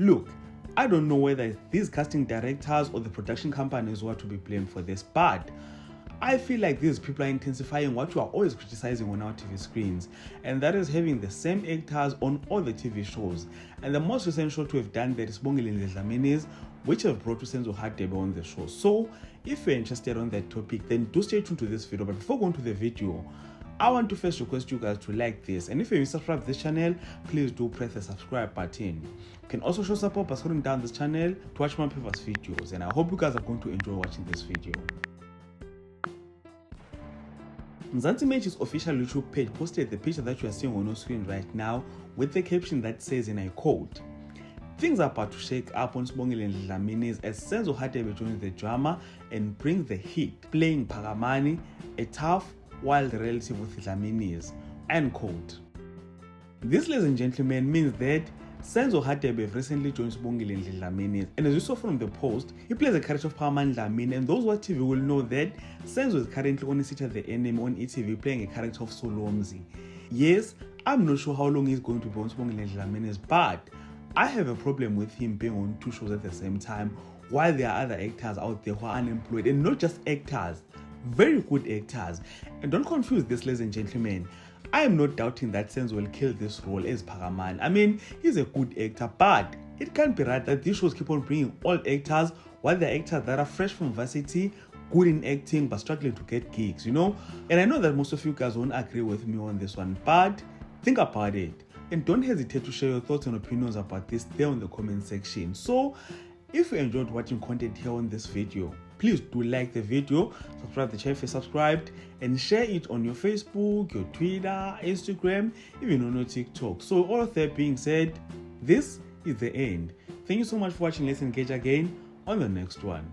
Look, I don't know whether it's these casting directors or the production companies who are to be blamed for this, but I feel like these people are intensifying what you are always criticizing on our TV screens, and that is having the same actors on all the TV shows. And the most recent show to have done that is Sibongile Dlaminis, which have brought Senzo Hadebe on the show. So if you're interested on that topic, then do stay tuned to this video. But before going to the video, I want to first request you guys to like this, and if you subscribe to this channel, please do press the subscribe button. You can also show support by scrolling down this channel to watch my previous videos, and I hope you guys are going to enjoy watching this video. Mzansi Match's official YouTube page posted the picture that you are seeing on your screen right now with the caption that says, and I quote, "Things are about to shake up on Sibongile Dlaminis as Senzo Hadebe joins the drama and brings the heat, playing Phakamani, a tough, wild relative with Dlaminis," end quote. This, ladies and gentlemen, means that Senzo Hadebe recently joined Sibongile Dlaminis, and as you saw from the post, he plays the character of Phakamani Dlamini, and those who watch TV will know that Senzo is currently on Sitha the Enemy on ETV playing a character of Solomzi. Yes, I'm not sure how long he's going to be on Sibongile Dlaminis, but I have a problem with him being on two shows at the same time while there are other actors out there who are unemployed, and not just actors, very good actors. And don't confuse this, ladies and gentlemen, I am not doubting that Senzo will kill this role as Phakamani. I mean, he's a good actor, but it can't be right that these shows keep on bringing old actors while the actors that are fresh from varsity, good in acting but struggling to get gigs, you know. And I know that most of you guys won't agree with me on this one, but think about it, and don't hesitate to share your thoughts and opinions about this there in the comment section. So if you enjoyed watching content here on this video, please do like the video, subscribe to the channel if you're subscribed, and share it on your Facebook, your Twitter, Instagram, even on your TikTok. So all of that being said, this is the end. Thank you so much for watching. Let's engage again on the next one.